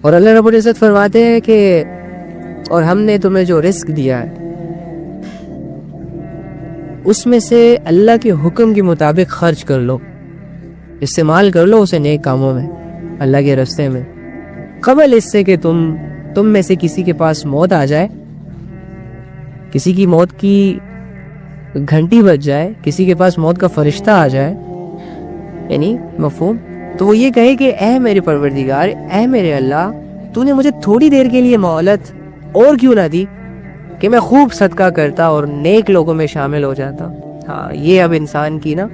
اور اللہ رب العزت فرماتے ہیں کہ اور ہم نے تمہیں جو رزق دیا ہے اس میں سے اللہ کے حکم کے مطابق خرچ کر لو، استعمال کر لو اسے نیک کاموں میں، اللہ کے راستے میں، قبل اس سے کہ تم میں سے کسی کے پاس موت آ جائے، کسی کی موت کی گھنٹی بج جائے، کسی کے پاس موت کا فرشتہ آ جائے، یعنی مفہوم، تو وہ یہ کہے کہ اے میرے پروردگار، اے میرے اللہ، تو نے مجھے تھوڑی دیر کے لیے مہلت اور کیوں نہ دی کہ میں خوب صدقہ کرتا اور نیک لوگوں میں شامل ہو جاتا۔ ہاں، یہ اب انسان کی نا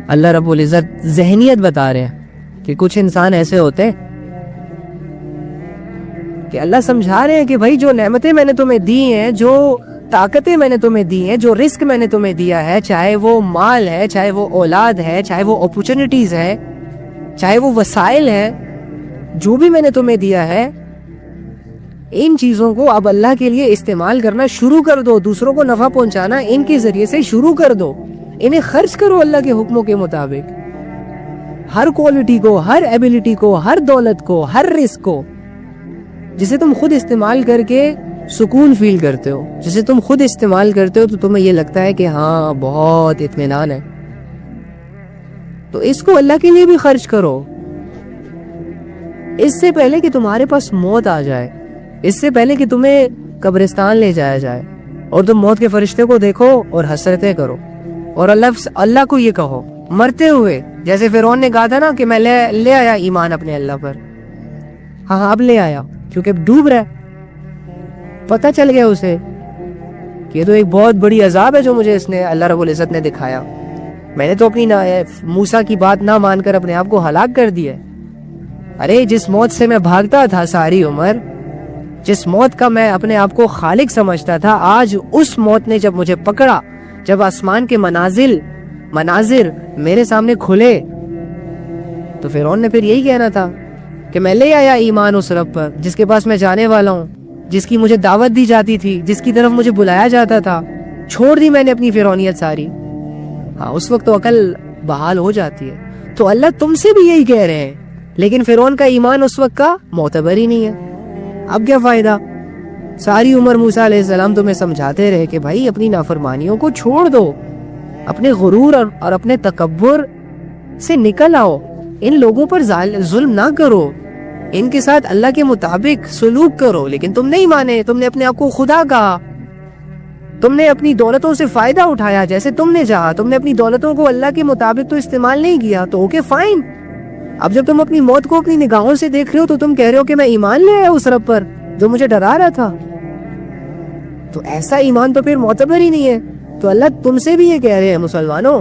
اللہ رب العزت ذہنیت بتا رہے ہیں کہ کچھ انسان ایسے ہوتے ہیں کہ اللہ سمجھا رہے ہیں کہ بھائی جو نعمتیں میں نے تمہیں دی ہیں، جو طاقتیں میں نے تمہیں دی ہیں، جو رزق میں نے تمہیں دیا ہے، چاہے وہ مال ہے، چاہے وہ اولاد ہے، چاہے وہ اپرچونٹیز ہے، چاہے وہ وسائل ہے، جو بھی میں نے تمہیں دیا ہے، ان چیزوں کو اب اللہ کے لیے استعمال کرنا شروع کر دو، دوسروں کو نفع پہنچانا ان کے ذریعے سے شروع کر دو، انہیں خرچ کرو اللہ کے حکموں کے مطابق، ہر کوالٹی کو، ہر ایبیلٹی کو، ہر دولت کو، ہر رزق کو، جسے تم خود استعمال کر کے سکون فیل کرتے ہو، جسے تم خود استعمال کرتے ہو تو تمہیں یہ لگتا ہے کہ ہاں بہت اطمینان ہے، تو اس کو اللہ کے لیے بھی خرچ کرو، اس سے پہلے کہ تمہارے پاس موت آ جائے، اس سے پہلے کہ تمہیں قبرستان لے جایا جائے اور تم موت کے فرشتے کو دیکھو اور حسرتیں کرو اور اللہ کو یہ کہو مرتے ہوئے، جیسے فرعون نے کہا تھا نا کہ میں لے آیا ایمان اپنے اللہ پر، ہاں اب لے آیا کیونکہ اب ڈوب رہا ہے، پتہ چل گیا اسے کہ یہ تو ایک بہت بڑی عذاب ہے جو مجھے اس نے اللہ رب العزت نے دکھایا، میں نے تو اپنی موسیٰ کی بات نہ مان کر اپنے آپ کو ہلاک کر دیا۔ ارے جس موت سے میں بھاگتا تھا ساری عمر، جس موت کا میں اپنے آپ کو خالق سمجھتا تھا، آج اس موت نے جب مجھے پکڑا، جب آسمان کے مناظر میرے سامنے کھلے، تو فرعون نے پھر یہی کہنا تھا کہ میں لے آیا ایمان اس رب پر جس کے پاس میں جانے والا ہوں، جس کی مجھے دعوت دی جاتی تھی، جس کی طرف مجھے بلایا جاتا تھا، چھوڑ دی میں نے اپنی فرعونیت ساری۔ ہاں اس وقت تو عقل بحال ہو جاتی ہے۔ تو اللہ تم سے بھی یہی کہہ رہے ہیں، لیکن فرعون کا ایمان اس وقت کا معتبر ہی نہیں ہے، اب کیا فائدہ؟ ساری عمر موسیٰ علیہ السلام تمہیں سمجھاتے رہے کہ بھائی اپنی نافرمانیوں کو چھوڑ دو، اپنے غرور اور اپنے تکبر سے نکل آؤ، ان لوگوں پر ظلم نہ کرو، ان کے ساتھ اللہ کے مطابق سلوک کرو، لیکن تم نہیں مانے، تم نے اپنے آپ کو خدا کہا، تم نے اپنی دولتوں سے فائدہ اٹھایا جیسے تم نے چاہا، تم نے اپنی دولتوں کو اللہ کے مطابق تو استعمال نہیں کیا، تو اوکے فائن، اب جب تم اپنی موت کو اپنی نگاہوں سے دیکھ رہے ہو تو تم کہہ رہے ہو کہ میں ایمان لے آیا اس رب پر جو مجھے ڈرا رہا تھا، تو ایسا ایمان تو پھر معتبر ہی نہیں ہے۔ تو اللہ تم سے بھی یہ کہہ رہے ہیں مسلمانوں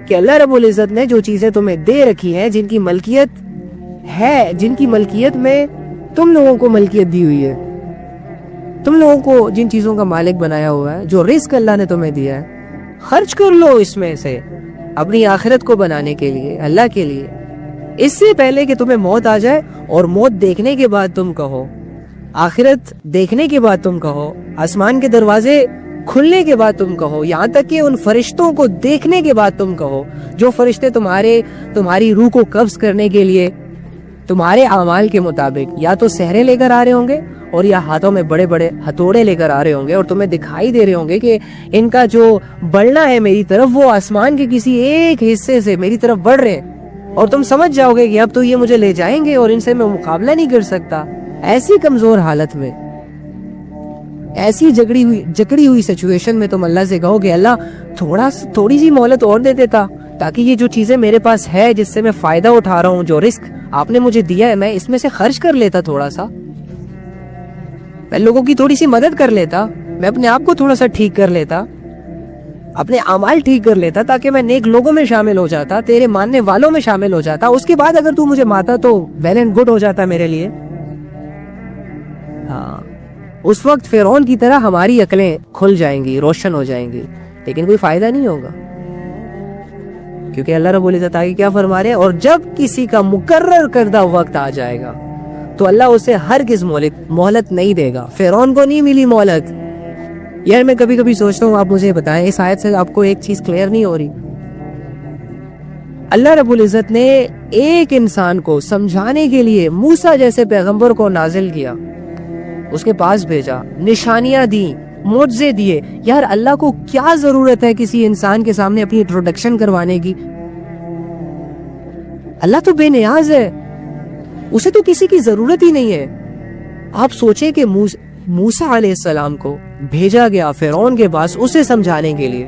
کہ اللہ رب العزت نے جو چیزیں تمہیں دے رکھی ہیں، جن کی ملکیت ہے، جن کی ملکیت میں تم لوگوں کو ملکیت دی ہوئی ہے، تم لوگوں کو جن چیزوں کا مالک بنایا ہوا ہے، جو رزق اللہ نے تمہیں دیا ہے، خرچ کر لو اس میں سے اپنی آخرت کو بنانے کے لیے، اللہ کے لیے، اس سے پہلے کہ تمہیں موت آ جائے اور موت دیکھنے کے بعد تم کہو، آخرت دیکھنے کے بعد تم کہو، آسمان کے دروازے کھلنے کے بعد تم کہو، یہاں تک کہ ان فرشتوں کو دیکھنے کے بعد تم کہو، جو فرشتے تمہاری روح کو قبض کرنے کے لیے تمہارے اعمال کے مطابق یا تو سحریں لے کر آ رہے ہوں گے اور یا ہاتھوں میں بڑے بڑے ہتھوڑے لے کر آ رہے ہوں گے، اور تمہیں دکھائی دے رہے ہوں گے کہ ان کا جو بڑھنا ہے میری طرف وہ آسمان کے کسی ایک حصے سے میری طرف بڑھ رہے ہیں، اور تم سمجھ جاؤ گے کہ اب تو یہ مجھے لے جائیں گے اور ان سے میں مقابلہ نہیں کر سکتا۔ ایسی کمزور حالت میں، ایسی جکڑی ہوئی سچویشن میں تم اللہ سے کہو کہ اللہ تھوڑی سی مہلت اور دے دیتا تاکہ یہ جو چیزیں میرے پاس ہے، جس سے میں فائدہ اٹھا رہا ہوں، جو رزق آپ نے مجھے دیا ہے، میں اس میں سے خرچ کر لیتا، تھوڑا سا میں لوگوں کی تھوڑی سی مدد کر لیتا، میں اپنے آپ کو تھوڑا سا ٹھیک کر لیتا، اپنے اعمال ٹھیک کر لیتا، تاکہ میں نیک لوگوں میں شامل ہو جاتا، تیرے ماننے والوں میں شامل ہو جاتا، اس کے بعد اگر تو مجھے ماتا تو ویل اینڈ گڈ ہو جاتا میرے لیے۔ ہاں اس وقت فرعون کی طرح ہماری عقلیں کھل جائیں گی، روشن ہو جائیں گی، لیکن کوئی فائدہ نہیں ہوگا، کیونکہ اللہ رب العزت آگے کیا فرما رہے ہیں، اور جب کسی کا مقرر کردہ وقت آ جائے گا تو اللہ اسے ہرگز مہلت نہیں دے گا۔ فرعون کو نہیں ملی مہلت۔ یار میں کبھی کبھی سوچتا ہوں، آپ مجھے بتائیں اس آیت سے آپ کو ایک چیز کلیئر نہیں ہو رہی اللہ رب العزت نے ایک انسان کو سمجھانے کے لیے موسیٰ جیسے پیغمبر کو نازل کیا، اس کے پاس بھیجا، نشانیاں دی، معجزے دیے. یار اللہ کو کیا ضرورت ہے کسی انسان کے سامنے اپنی انٹروڈکشن کروانے کی؟ اللہ تو بے نیاز ہے، اسے تو کسی کی ضرورت ہی نہیں ہے. آپ سوچیں کہ موسیٰ علیہ السلام کو بھیجا گیا فرعون کے پاس اسے سمجھانے کے لیے،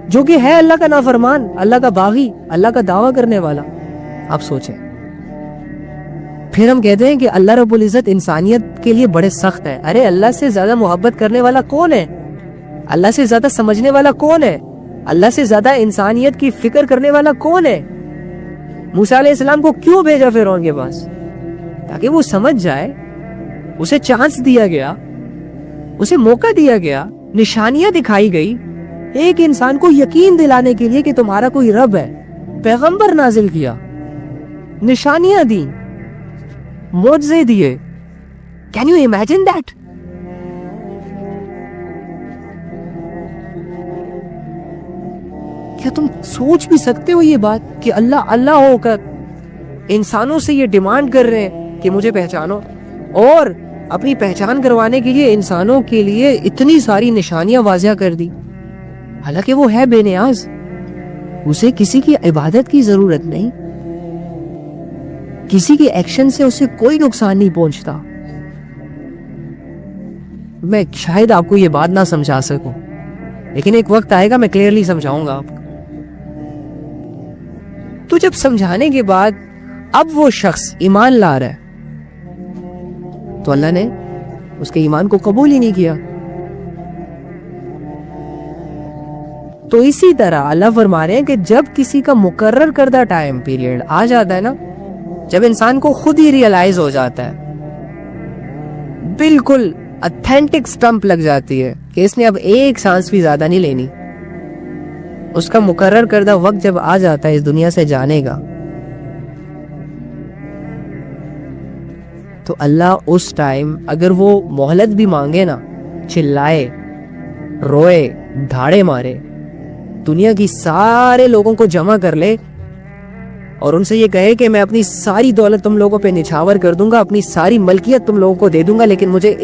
جو کہ ہے اللہ کا نافرمان، اللہ کا باغی، اللہ کا دعویٰ کرنے والا. آپ سوچیں. پھر ہم کہتے ہیں کہ اللہ رب العزت انسانیت کے لیے بڑے سخت ہے. ارے اللہ سے زیادہ محبت کرنے والا کون ہے؟ اللہ سے زیادہ سمجھنے والا کون ہے؟ اللہ سے زیادہ انسانیت کی فکر کرنے والا کون ہے؟ موسیٰ علیہ السلام کو کیوں بھیجا فرعون کے پاس؟ تاکہ وہ سمجھ جائے. اسے چانس دیا گیا، اسے موقع دیا گیا، نشانیاں دکھائی گئی ایک انسان کو یقین دلانے کے لیے کہ تمہارا کوئی رب ہے. پیغمبر نازل کیا، نشانیاں دی، معجزے دیے. Can you imagine that? کیا تم سوچ بھی سکتے ہو یہ بات کہ اللہ اللہ ہو کر انسانوں سے یہ ڈیمانڈ کر رہے ہیں کہ مجھے پہچانو، اور اپنی پہچان کروانے کے لیے انسانوں کے لیے اتنی ساری نشانیاں واضح کر دی. حالانکہ وہ ہے بے نیاز، اسے کسی کی عبادت کی ضرورت نہیں، کسی کے ایکشن سے اسے کوئی نقصان نہیں پہنچتا. میں شاید آپ کو یہ بات نہ سمجھا سکوں، لیکن ایک وقت آئے گا میں کلیئرلی سمجھاؤں گا آپ کو. تو جب سمجھانے کے بعد اب وہ شخص ایمان لا رہا ہے تو اللہ نے اس کے ایمان کو قبول ہی نہیں کیا. تو اسی طرح اللہ فرما رہے ہیں کہ جب کسی کا مقرر کردہ ٹائم پیریڈ آ جاتا ہے نا، جب انسان کو خود ہی ریئلائز ہو جاتا ہے، بالکل اتھینٹک سٹمپ لگ جاتی ہے کہ اس نے اب ایک سانس بھی زیادہ نہیں لینی، اس کا مقرر کردہ وقت جب آ جاتا ہے اس دنیا سے جانے کا، تو اللہ اس ٹائم اگر وہ مہلت بھی مانگے نا، چلائے، روئے، دھاڑے مارے، دنیا کی سارے لوگوں کو جمع کر لے اور ان سے یہ کہے کہ میں اپنی ساری دولت تم لوگوں پہ نچھاور کر دوں گا، اپنی ساری ملکیت تم لوگوں کو دے دوں گا، لیکن مجھے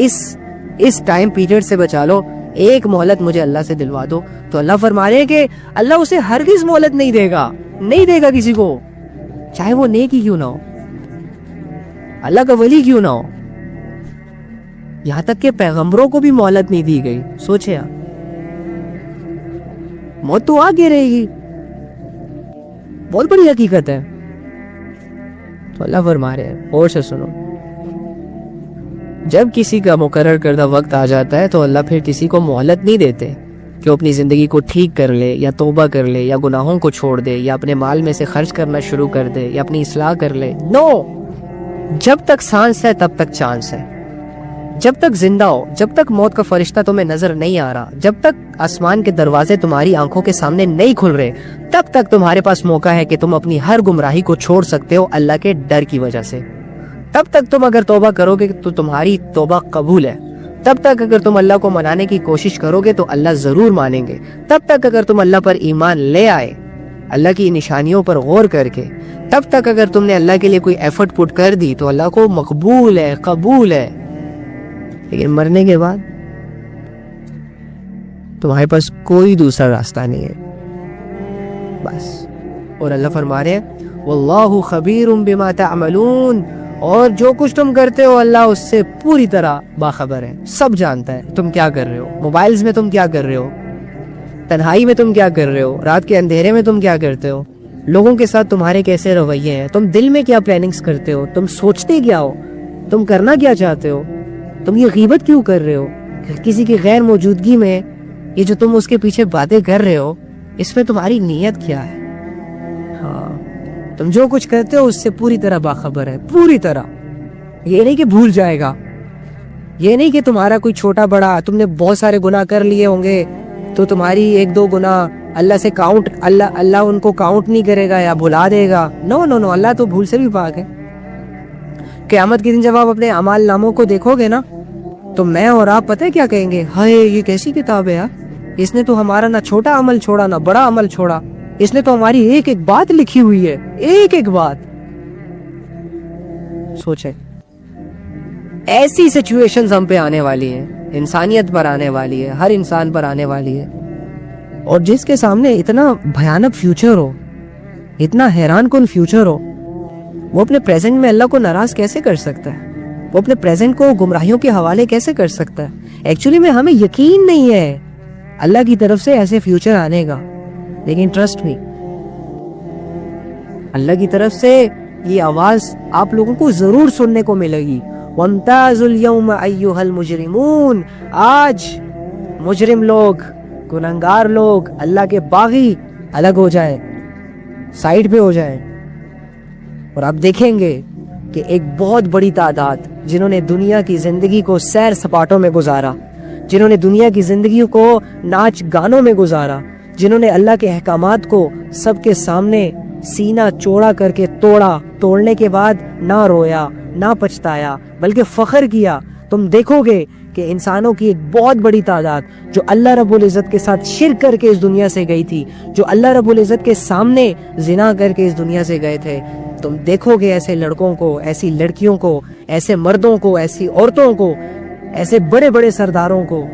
اس ٹائم پیریڈ سے بچا لو، ایک مہلت مجھے اللہ سے دلوا دو. تو اللہ فرما رہے ہیں کہ اللہ اسے ہرگز مہلت نہیں دے گا، نہیں دے گا کسی کو، چاہے وہ نیک ہی کیوں نہ ہو، اللہ کا ولی کیوں نہ ہو. یہاں تک کہ پیغمبروں کو بھی مہلت نہیں دی گئی. سوچے آپ، موت تو آگے رہے گی، بہت بڑی حقیقت ہے. تو اللہ فرما رہے ہیں، اور سے سنو، جب کسی کا مقرر کردہ وقت آ جاتا ہے تو اللہ پھر کسی کو مہلت نہیں دیتے کہ وہ اپنی زندگی کو ٹھیک کر لے، یا توبہ کر لے، یا گناہوں کو چھوڑ دے، یا اپنے مال میں سے خرچ کرنا شروع کر دے، یا اپنی اصلاح کر لے. نو، جب تک سانس ہے تب تک چانس ہے. جب تک زندہ ہو، جب تک موت کا فرشتہ تمہیں نظر نہیں آ رہا، جب تک آسمان کے دروازے تمہاری آنکھوں کے سامنے نہیں کھل رہے، تب تک تمہارے پاس موقع ہے کہ تم اپنی ہر گمراہی کو چھوڑ سکتے ہو اللہ کے ڈر کی وجہ سے. تب تک تم اگر توبہ کرو گے تو تمہاری توبہ قبول ہے. تب تک اگر تم اللہ کو منانے کی کوشش کرو گے تو اللہ ضرور مانیں گے. تب تک اگر تم اللہ پر ایمان لے آئے، اللہ کی نشانیوں پر غور کر کے، تب تک اگر تم نے اللہ کے لیے کوئی ایفرٹ پٹ کر دی تو اللہ کو مقبول ہے، قبول ہے. لیکن مرنے کے بعد تمہارے پاس کوئی دوسرا راستہ نہیں ہے بس. اور اللہ فرما رہے ہیں واللہ خبیر بما تعملون، اور جو کچھ تم کرتے ہو اللہ اس سے پوری طرح باخبر ہے، سب جانتا ہے تم کیا کر رہے ہو. موبائلز میں تم کیا کر رہے ہو، تنہائی میں تم کیا کر رہے ہو، رات کے اندھیرے میں تم کیا کرتے ہو، لوگوں کے ساتھ تمہارے کیسے رویے ہیں، تم دل میں کیا پلاننگز کرتے ہو، تم سوچتے کیا ہو، تم کرنا کیا چاہتے ہو، تم یہ غیبت کیوں کر رہے ہو کسی کی غیر موجودگی میں، یہ جو تم اس کے پیچھے باتیں کر رہے ہو اس میں تمہاری نیت کیا ہے. ہاں، تم جو کچھ کرتے ہو اس سے پوری طرح باخبر ہے، پوری طرح. یہ نہیں کہ بھول جائے گا، یہ نہیں کہ تمہارا کوئی چھوٹا بڑا، تم نے بہت سارے گناہ کر لیے ہوں گے تو تمہاری ایک دو گناہ اللہ سے کاؤنٹ، اللہ ان کو کاؤنٹ نہیں کرے گا یا بھلا دے گا. نو نو نو، اللہ تو بھول سے بھی پاک ہے. قیامت کے دن جب آپ اپنے اعمال ناموں کو دیکھو گے نا تو میں اور آپ پتہ کیا کہیں گے، ہائے یہ کیسی کتاب ہے یار، اس نے تو ہمارا نہ چھوٹا عمل چھوڑا نہ بڑا عمل چھوڑا. اس نے تو ہماری ایک ایک بات لکھی ہوئی ہے, ایک ایک بات. سوچیں, ایسی سچویشنز ہم پہ آنے والی ہیں, انسانیت پر آنے والی ہے, ہر انسان پر آنے والی ہے, اور جس کے سامنے اتنا بھیانک فیوچر ہو, اتنا حیران کن فیوچر ہو, وہ اپنے پریزنٹ میں اللہ کو ناراض کیسے کر سکتا ہے؟ وہ اپنے پریزنٹ کو گمراہیوں کے حوالے کیسے کر سکتا ہے؟ ایکچولی میں ہمیں یقین نہیں ہے اللہ کی طرف سے ایسے فیوچر آنے کا, لیکن ٹرسٹ می, اللہ کی طرف سے یہ آواز آپ لوگوں کو ضرور سننے کو ملے گی. وَامْتَازُوا الْيَوْمَ أَيُّهَا الْمُجْرِمُونَ, آج مجرم لوگ, گنہگار لوگ, اللہ کے باغی الگ ہو جائیں, سائیڈ پہ ہو جائیں, اور آپ دیکھیں گے کہ ایک بہت بڑی تعداد جنہوں نے دنیا کی زندگی کو سیر سپاٹوں میں گزارا, جنہوں نے دنیا کی زندگی کو ناچ گانوں میں گزارا, جنہوں نے اللہ کے احکامات کو سب کے سامنے سینہ چوڑا کر کے توڑنے کے بعد نہ رویا نہ پچھتایا بلکہ فخر کیا. تم دیکھو گے کہ انسانوں کی ایک بہت بڑی تعداد جو اللہ رب العزت کے ساتھ شرک کر کے اس دنیا سے گئی تھی, جو اللہ رب العزت کے سامنے زنا کر کے اس دنیا سے گئے تھے, تم دیکھو گے ایسے لڑکوں کو, ایسی لڑکیوں کو, ایسے مردوں کو, ایسی عورتوں کو, ایسے بڑے بڑے سرداروں کو,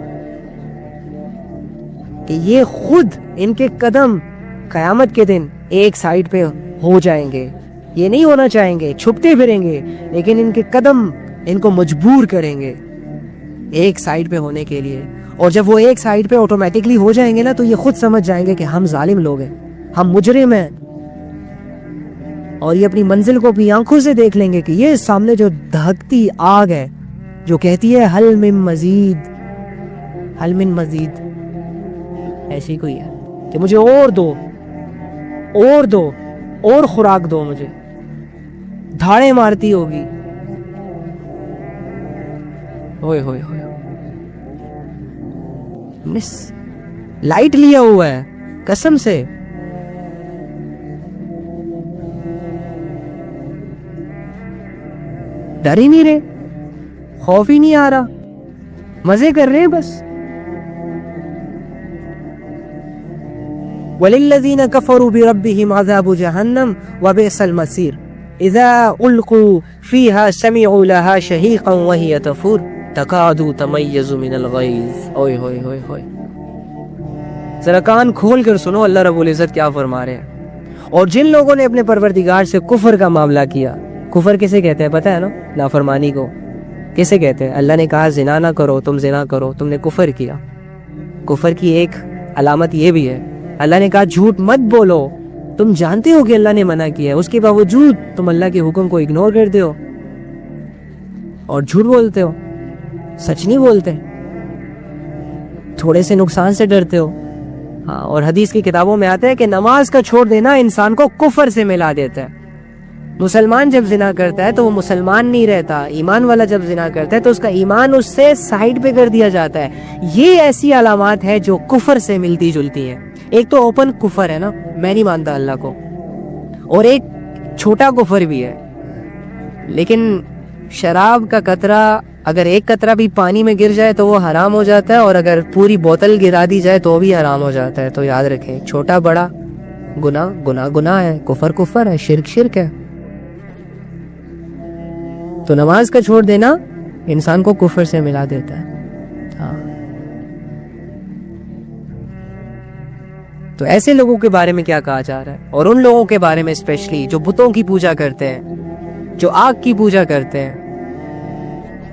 کہ یہ خود ان کے قدم قیامت کے دن ایک سائیڈ پہ ہو جائیں گے. یہ نہیں ہونا چاہیں گے, چھپتے پھریں گے, لیکن ان کے قدم ان کو مجبور کریں گے ایک سائیڈ پہ ہونے کے لیے. اور جب وہ ایک سائیڈ پہ آٹومیٹکلی ہو جائیں گے نا, تو یہ خود سمجھ جائیں گے کہ ہم ظالم لوگ ہیں, ہم مجرم ہیں, اور یہ اپنی منزل کو اپنی آنکھوں سے دیکھ لیں گے کہ یہ سامنے جو دہکتی آگ ہے جو کہتی ہے حل من مزید, حل من مزید, ایسی کوئی ہے کہ مجھے اور دو, اور دو, اور خوراک دو, مجھے دھاڑے مارتی ہوگی. ہوئے ہوئے ہوئے, لائٹ لیا ہوا ہے قسم سے. ڈر ہی نہیں رہے, خوف ہی نہیں آ رہا, مزے کر رہے ہیں بس. وَلِلَّذِينَ كَفَرُوا بِرَبِّهِمْ عَذَابُ جَهَنَّمَ وَبِئْسَ الْمَصِيرُ إِذَا أُلْقُوا فِيهَا سَمِعُوا لَهَا شَهِيقًا وَهِيَ تَفُورُ تَكَادُ تَمَيَّزُ مِنَ الْغَيْظِ. اوئے ہوئے ہوئے ہوئے, ذرا کان کھول کر سنو اللہ رب العزت کیا فرما رہے ہیں. اور جن لوگوں نے اپنے پروردگار سے کفر کا معاملہ کیا, کفر کسے کہتے ہیں پتہ ہے نا؟ نافرمانی کو کسے کہتے ہیں؟ اللہ نے کہا زنا نہ کرو, تم زنا کرو, تم نے کفر کیا. کفر کی ایک علامت یہ بھی ہے, اللہ نے کہا جھوٹ مت بولو, تم جانتے ہو کہ اللہ نے منع کیا ہے, اس کے باوجود تم اللہ کے حکم کو اگنور کرتے ہو اور جھوٹ بولتے ہو, سچ نہیں بولتے, تھوڑے سے نقصان سے ڈرتے ہو. ہاں, اور حدیث کی کتابوں میں آتا ہے کہ نماز کا چھوڑ دینا انسان کو کفر سے ملا دیتا ہے. مسلمان جب زنا کرتا ہے تو وہ مسلمان نہیں رہتا, ایمان والا جب زنا کرتا ہے تو اس کا ایمان اس سے سائیڈ پہ کر دیا جاتا ہے. یہ ایسی علامات ہے جو کفر سے ملتی جلتی ہیں. ایک تو اوپن کفر ہے نا, میں نہیں مانتا اللہ کو, اور ایک چھوٹا کفر بھی ہے. لیکن شراب کا قطرہ اگر ایک قطرہ بھی پانی میں گر جائے تو وہ حرام ہو جاتا ہے, اور اگر پوری بوتل گرا دی جائے تو بھی حرام ہو جاتا ہے. تو یاد رکھیں, چھوٹا بڑا گناہ ہے, کفر کفر ہے, شرک شرک ہے. تو نماز کا چھوڑ دینا انسان کو کفر سے ملا دیتا ہے. ہاں, تو ایسے لوگوں کے بارے میں کیا کہا جا رہا ہے, اور ان لوگوں کے بارے میں اسپیشلی جو بتوں کی پوجا کرتے ہیں, جو آگ کی پوجا کرتے ہیں,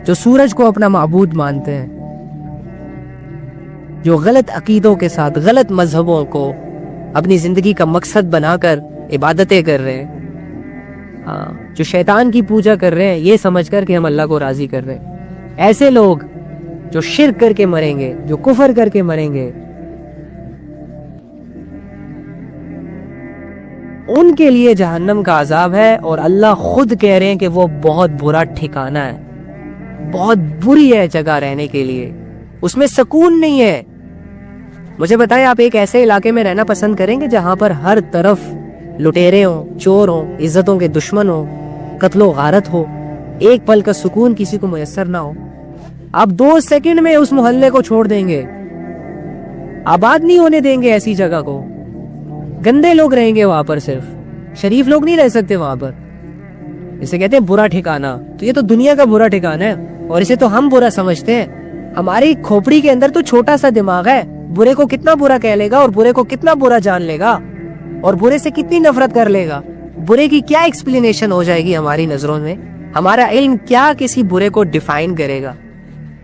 جو سورج کو اپنا معبود مانتے ہیں, جو غلط عقیدوں کے ساتھ غلط مذہبوں کو اپنی زندگی کا مقصد بنا کر عبادتیں کر رہے ہیں. ہاں, جو شیطان کی پوجا کر رہے ہیں یہ سمجھ کر کہ ہم اللہ کو راضی کر رہے ہیں. ایسے لوگ جو شرک کر کے مریں گے, جو کفر کر کے مریں گے, ان کے لیے جہنم کا عذاب ہے. اور اللہ خود کہہ رہے ہیں کہ وہ بہت برا ٹھکانہ ہے, بہت بری ہے جگہ رہنے کے لیے, اس میں سکون نہیں ہے. مجھے بتائیں, آپ ایک ایسے علاقے میں رہنا پسند کریں گے جہاں پر ہر طرف لٹیرے ہوں, چور ہوں, عزتوں کے دشمن ہوں, قتل و غارت ہو, ایک پل کا سکون کسی کو میسر نہ ہو؟ آپ 2 سیکنڈ میں اس محلے کو چھوڑ دیں گے, آباد نہیں ہونے دیں گے ایسی جگہ کو. گندے لوگ رہیں گے وہاں پر، صرف شریف لوگ نہیں رہ سکتے وہاں پر. اسے کہتے ہیں برا ٹھکانہ. تو یہ تو دنیا کا برا ٹھکانہ ہے اور اسے تو ہم برا سمجھتے ہیں. ہماری کھوپڑی کے اندر تو چھوٹا سا دماغ ہے. برے کو کتنا برا کہہ لے گا اور برے کو کتنا برا جان لے گا اور برے سے کتنی نفرت کر لے گا. برے کی کیا ایکسپلینیشن ہو جائے گی ہماری نظروں میں. ہمارا علم کیا کسی برے کو ڈیفائن کرے گا؟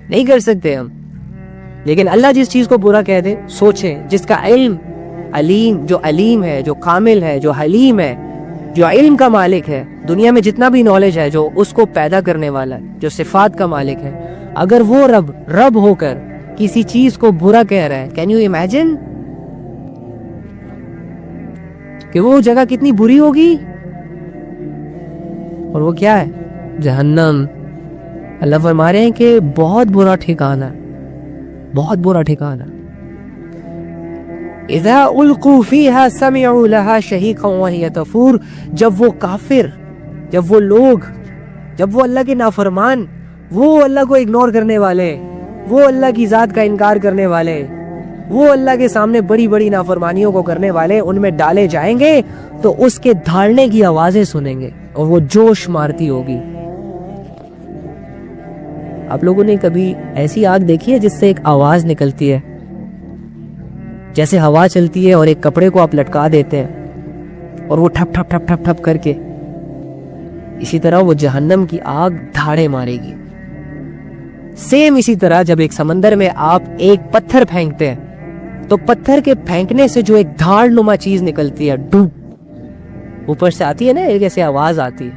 نہیں کر سکتے ہم. لیکن اللہ جس چیز کو برا کہہ دے، سوچیں جس کا علم علیم، جو علیم ہے، جو کامل ہے، جو حلیم ہے، جو علم کا مالک ہے، دنیا میں جتنا بھی نالج ہے، جو اس کو پیدا کرنے والا ہے، جو صفات کا مالک ہے، اگر وہ رب ہو کر کسی چیز کو برا کہہ رہا ہے، کین یو امیجن کہ وہ جگہ کتنی بری ہوگی؟ اور وہ کیا ہے؟ جہنم. اللہ فرما رہے ہیں کہ بہت برا ٹھکانہ، بہت برا ٹھکانہ. اذا القوا فیہا سمعوا لہا شہیقا وہی تفور. جب وہ کافر، جب وہ لوگ، جب وہ اللہ کے نافرمان، وہ اللہ کو اگنور کرنے والے، وہ اللہ کی ذات کا انکار کرنے والے، وہ اللہ کے سامنے بڑی بڑی نافرمانیوں کو کرنے والے ان میں ڈالے جائیں گے تو اس کے دھاڑنے کی آوازیں سنیں گے اور وہ جوش مارتی ہوگی. آپ لوگوں نے کبھی ایسی آگ دیکھی ہے جس سے ایک آواز نکلتی ہے، جیسے ہوا چلتی ہے اور ایک کپڑے کو آپ لٹکا دیتے ہیں اور وہ ٹھپ ٹھپ ٹھپ ٹھپ ٹھپ کر کے، اسی طرح وہ جہنم کی آگ دھاڑے مارے گی. سیم اسی طرح جب ایک سمندر میں آپ ایک پتھر پھینکتے ہیں تو پتھر کے پھینکنے سے جو ایک دھاڑ نما چیز نکلتی ہے، ڈوب اوپر سے آتی ہے نا، ایک ایسے آواز آتی ہے،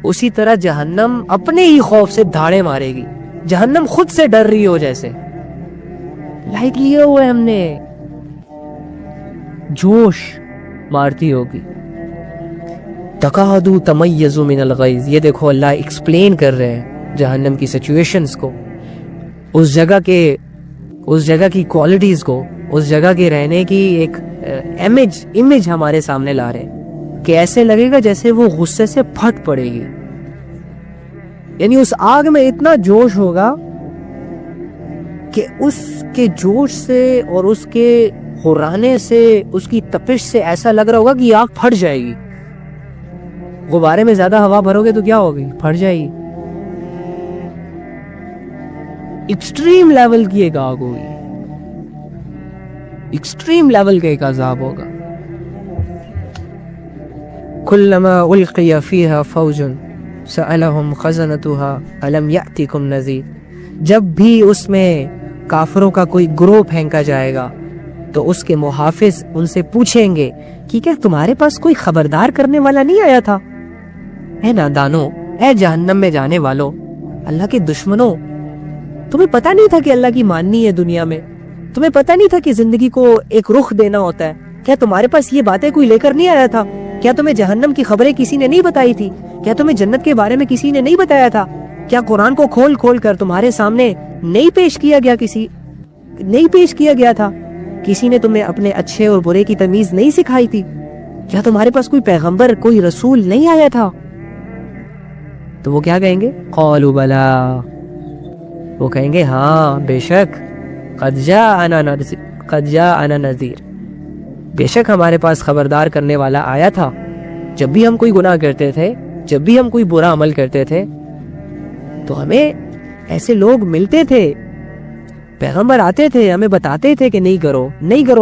اسی طرح جہنم اپنے ہی خوف سے دھاڑے مارے گی. جہنم خود سے ڈر رہی ہو، جیسے لائٹ لیے ہوئے ہم نے، جوش مارتی ہوگی. تکاد تمیز من الغیظ. یہ دیکھو اللہ ایکسپلین کر رہے ہیں جہنم کی سچویشنز کو، اس جگہ کی کوالٹیز کو، اس جگہ کے رہنے کی ایک امیج ہمارے سامنے لا رہے ہیں کہ ایسے لگے گا جیسے وہ غصے سے پھٹ پڑے گی. یعنی اس آگ میں اتنا جوش ہوگا کہ اس کے جوش سے اور اس کے ہرانے سے، اس کی تپش سے ایسا لگ رہا ہوگا کہ آگ پھٹ جائے گی. غبارے میں زیادہ ہوا بھرو گے تو کیا ہوگی؟ پھٹ جائے گی. ایکسٹریم لیول کی ایک آگ ہوگی، ایکسٹریم لیول کا ایک عذاب ہوگا. کلما القی فیہا فوج سألہم خزنتها الم یأتکم نذیر. جب بھی اس میں کافروں کا کوئی گروہ پھینکا جائے گا تو اس کے محافظ ان سے پوچھیں گے کہ کیا تمہارے پاس کوئی خبردار کرنے والا نہیں آیا تھا؟ اے نادانو، اے جہنم میں جانے والو، اللہ کے دشمنوں، تمہیں پتہ نہیں تھا کہ اللہ کی ماننی ہے دنیا میں؟ تمہیں پتہ نہیں تھا کہ زندگی کو ایک رخ دینا ہوتا ہے؟ کیا تمہارے پاس یہ باتیں کوئی لے کر نہیں آیا تھا؟ کیا تمہیں جہنم کی خبریں کسی نے نہیں بتائی تھی؟ کیا تمہیں جنت کے بارے میں کسی نے نہیں بتایا تھا؟ کیا قرآن کو کھول کھول کر تمہارے سامنے نہیں پیش کیا گیا تھا؟ کسی نے تمہیں اپنے اچھے اور برے کی تمیز نہیں سکھائی تھی؟ کیا تمہارے پاس کوئی پیغمبر، کوئی رسول نہیں آیا تھا؟ تو وہ کیا کہیں گے؟ قالوا بلا، وہ کہیں گے ہاں بے شک، قد جاءنا نذیر، بے شک ہمارے پاس خبردار کرنے والا آیا تھا. جب بھی ہم کوئی گناہ کرتے تھے، جب بھی ہم کوئی برا عمل کرتے تھے تو ہمیں ایسے لوگ ملتے تھے، پیغمبر آتے تھے، ہمیں بتاتے تھے کہ نہیں کرو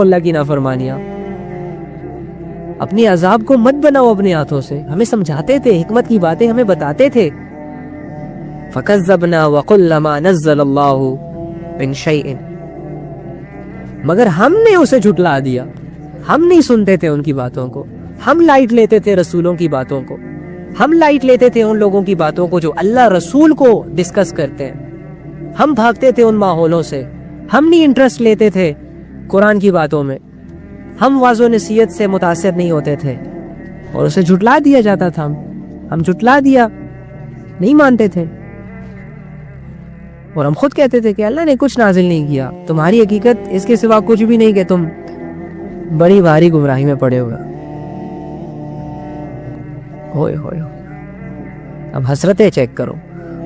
اللہ کی نافرمانیاں، اپنی عذاب کو مت بناؤ اپنے ہاتھوں سے، ہمیں سمجھاتے تھے، حکمت کی باتیں ہمیں بتاتے تھے. فَكَذَّبْنَا وَقُلْنَا مَا نَزَّلَ اللَّهُ مِن شَيْءٍ، مگر ہم نے اسے جھٹلا دیا. ہم نہیں سنتے تھے ان کی باتوں کو، ہم لائٹ لیتے تھے رسولوں کی باتوں کو، ہم لائٹ لیتے تھے ان لوگوں کی باتوں کو جو اللہ رسول کو ڈسکس کرتے ہیں. ہم بھاگتے تھے ان ماحولوں سے، ہم نہیں انٹرسٹ لیتے تھے قرآن کی باتوں میں، ہم واعظ و نصیحت سے متاثر نہیں ہوتے تھے اور اسے جھٹلا دیا جاتا تھا. ہم جھٹلا دیا، نہیں مانتے تھے اور ہم خود کہتے تھے کہ اللہ نے کچھ نازل نہیں کیا، تمہاری حقیقت اس کے سوا کچھ بھی نہیں، کہ تم بڑی بھاری گمراہی میں پڑے ہوگا. ہوئے اب حسرتیں چیک کرو.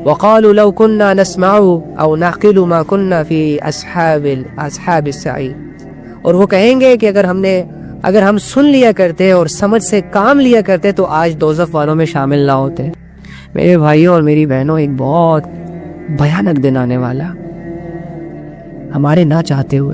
وقالوا لو كنا نسمع او نعقل ما كنا في اصحاب السعير، اور وہ کہیں گے کہ اگر ہم نے اگر ہم سن لیا کرتے اور سمجھ سے کام لیا کرتے تو آج دوزخ والوں میں شامل نہ ہوتے. میرے بھائیوں اور میری بہنوں، ایک بہت بھیانک دن آنے والا، ہمارے نہ چاہتے ہوئے.